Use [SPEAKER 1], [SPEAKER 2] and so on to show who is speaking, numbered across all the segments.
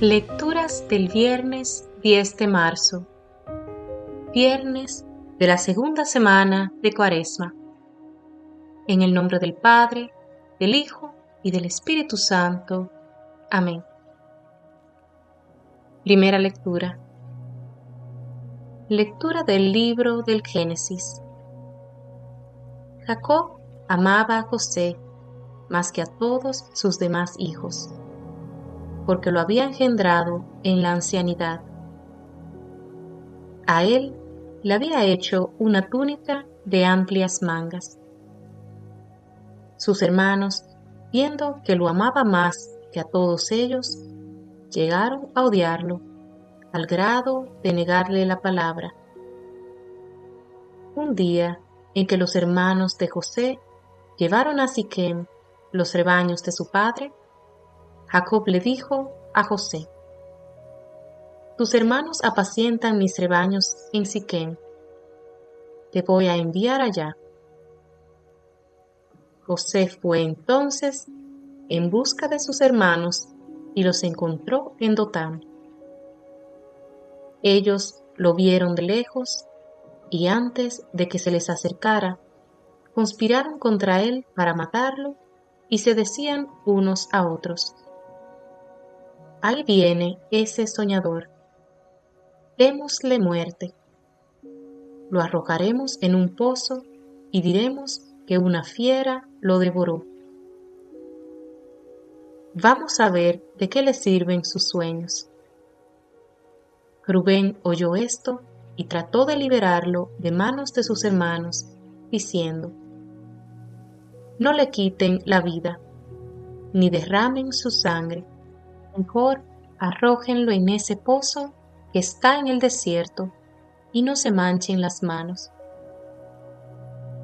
[SPEAKER 1] Lecturas del viernes 10 de marzo, viernes de la segunda semana de Cuaresma. En el nombre del Padre, del Hijo y del Espíritu Santo. Amén. Primera lectura. Lectura del libro del Génesis. Jacob amaba a José más que a todos sus demás hijos, porque lo había engendrado en la ancianidad. A él le había hecho una túnica de amplias mangas. Sus hermanos, viendo que lo amaba más que a todos ellos, llegaron a odiarlo, al grado de negarle la palabra. Un día en que los hermanos de José llevaron a Siquem los rebaños de su padre, Jacob le dijo a José: «Tus hermanos apacientan mis rebaños en Siquem. Te voy a enviar allá». José fue entonces en busca de sus hermanos y los encontró en Dotán. Ellos lo vieron de lejos y antes de que se les acercara, conspiraron contra él para matarlo y se decían unos a otros: «Ahí viene ese soñador. Démosle muerte. Lo arrojaremos en un pozo y diremos que una fiera lo devoró. Vamos a ver de qué le sirven sus sueños». Rubén oyó esto y trató de liberarlo de manos de sus hermanos, diciendo: «No le quiten la vida, ni derramen su sangre. Mejor arrójenlo en ese pozo que está en el desierto y no se manchen las manos».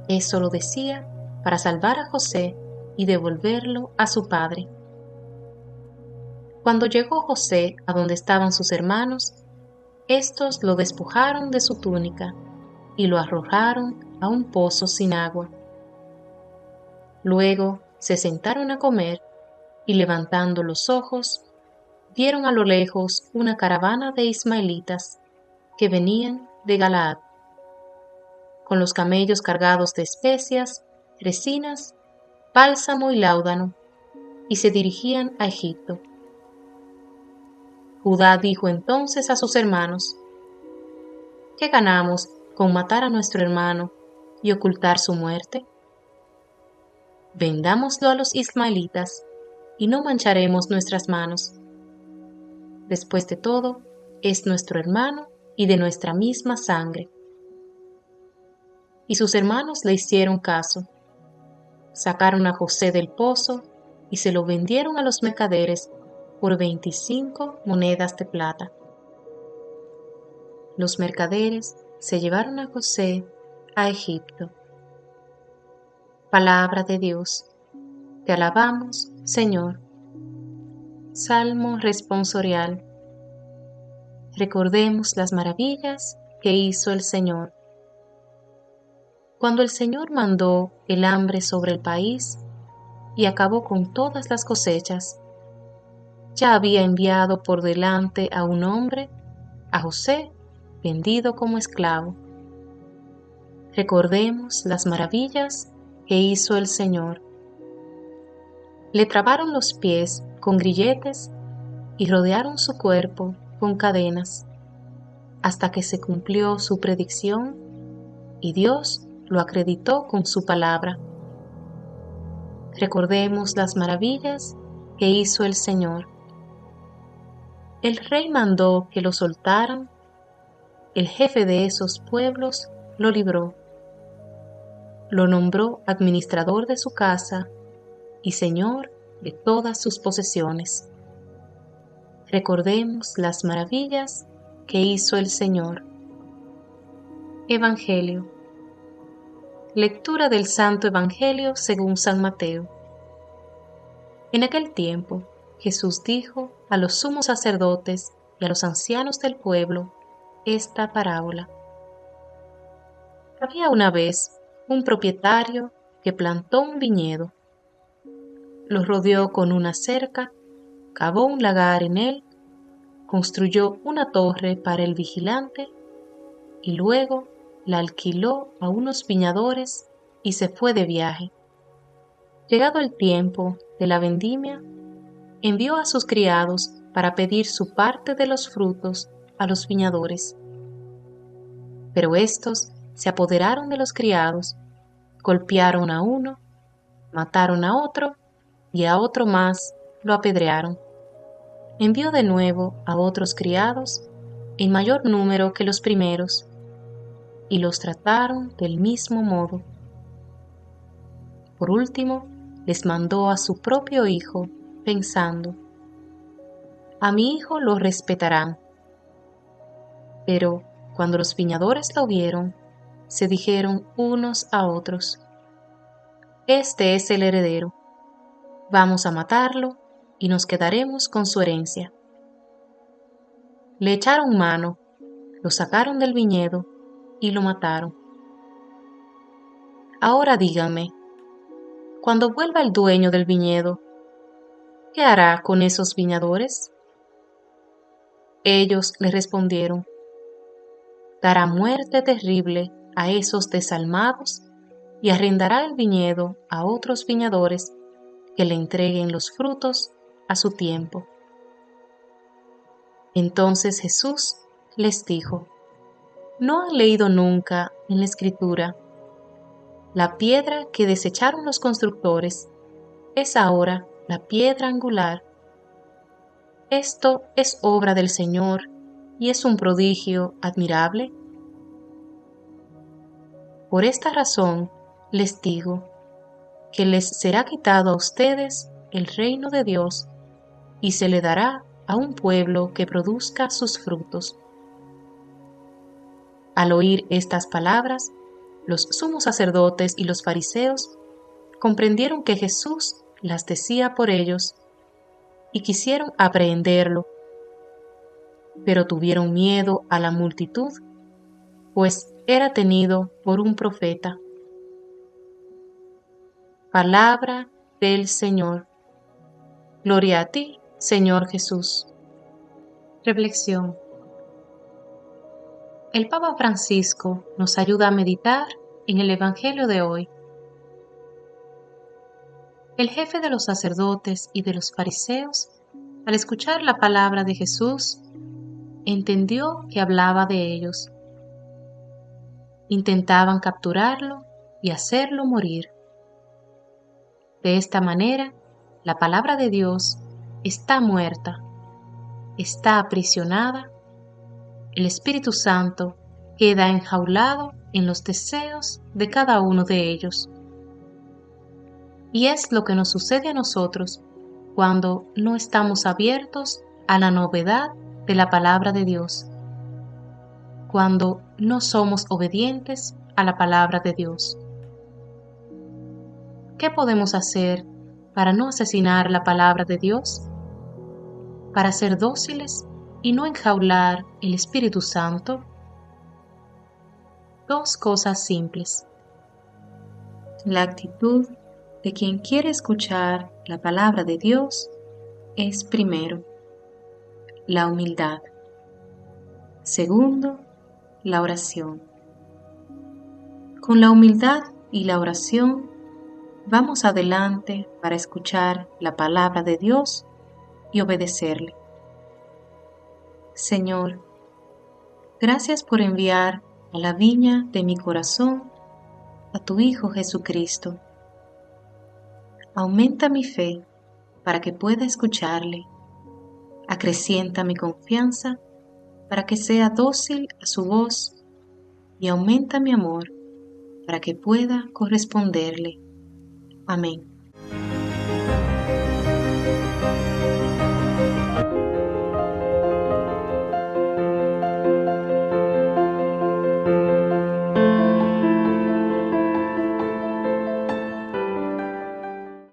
[SPEAKER 1] Eso lo decía para salvar a José y devolverlo a su padre. Cuando llegó José a donde estaban sus hermanos, estos lo despojaron de su túnica y lo arrojaron a un pozo sin agua. Luego se sentaron a comer y, levantando los ojos, vieron a lo lejos una caravana de ismaelitas que venían de Galaad, con los camellos cargados de especias, resinas, bálsamo y láudano, y se dirigían a Egipto. Judá dijo entonces a sus hermanos: «¿Qué ganamos con matar a nuestro hermano y ocultar su muerte? Vendámoslo a los ismaelitas y no mancharemos nuestras manos. Después de todo, es nuestro hermano y de nuestra misma sangre». Y sus hermanos le hicieron caso. Sacaron a José del pozo y se lo vendieron a los mercaderes por 25 monedas de plata. Los mercaderes se llevaron a José a Egipto. Palabra de Dios. Te alabamos, Señor. Salmo responsorial. Recordemos las maravillas que hizo el Señor. Cuando el Señor mandó el hambre sobre el país y acabó con todas las cosechas, ya había enviado por delante a un hombre, a José, vendido como esclavo. Recordemos las maravillas que hizo el Señor. Le trabaron los pies con grilletes y rodearon su cuerpo con cadenas, hasta que se cumplió su predicción y Dios lo acreditó con su palabra. Recordemos las maravillas que hizo el Señor. El rey mandó que lo soltaran. El jefe de esos pueblos lo libró. Lo nombró administrador de su casa y señor de todas sus posesiones. Recordemos las maravillas que hizo el Señor. Evangelio. Lectura del Santo Evangelio según San Mateo. En aquel tiempo, Jesús dijo a los sumos sacerdotes y a los ancianos del pueblo esta parábola. Había una vez un propietario que plantó un viñedo. Lo rodeó con una cerca, cavó un lagar en él construyó una torre para el vigilante y luego la alquiló a unos viñadores y se fue de viaje. Llegado el tiempo de la vendimia, envió a sus criados para pedir su parte de los frutos a los viñadores. Pero éstos se apoderaron de los criados, golpearon a uno, mataron a otro y a otro más lo apedrearon. Envió de nuevo a otros criados en mayor número que los primeros, y los trataron del mismo modo. Por último, les mandó a su propio hijo, pensando: a mi hijo lo respetarán. Pero cuando los viñadores lo vieron, se dijeron unos a otros: este es el heredero, vamos a matarlo y nos quedaremos con su herencia. Le echaron mano, lo sacaron del viñedo y lo mataron. Ahora díganme, cuando vuelva el dueño del viñedo, ¿qué hará con esos viñadores? Ellos le respondieron: dará muerte terrible a esos desalmados y arrendará el viñedo a otros viñadores que le entreguen los frutos a su tiempo. Entonces Jesús les dijo: ¿no han leído nunca en la Escritura: la piedra que desecharon los constructores es ahora la piedra angular? Esto es obra del Señor y es un prodigio admirable. Por esta razón les digo que les será quitado a ustedes el reino de Dios y se le dará a un pueblo que produzca sus frutos. Al oír estas palabras, los sumos sacerdotes y los fariseos comprendieron que Jesús las decía por ellos y quisieron aprehenderlo, pero tuvieron miedo a la multitud, pues era tenido por un profeta. Palabra del Señor. Gloria a ti, Señor Jesús. Reflexión. El Papa Francisco nos ayuda a meditar en el Evangelio de hoy. El jefe de los sacerdotes y de los fariseos, al escuchar la palabra de Jesús, entendió que hablaba de ellos. Intentaban capturarlo y hacerlo morir. De esta manera, la palabra de Dios está muerta, está aprisionada. El Espíritu Santo queda enjaulado en los deseos de cada uno de ellos. Y es lo que nos sucede a nosotros cuando no estamos abiertos a la novedad de la palabra de Dios, cuando no somos obedientes a la palabra de Dios. ¿Qué podemos hacer para no asesinar la palabra de Dios? Para ser dóciles y no enjaular el Espíritu Santo. Dos cosas simples. La actitud de quien quiere escuchar la palabra de Dios es, primero, la humildad. Segundo, la oración. Con la humildad y la oración vamos adelante para escuchar la palabra de Dios y obedecerle. Señor, gracias por enviar a la viña de mi corazón a tu Hijo Jesucristo. Aumenta mi fe para que pueda escucharle. Acrecienta mi confianza para que sea dócil a su voz y aumenta mi amor para que pueda corresponderle. Amén.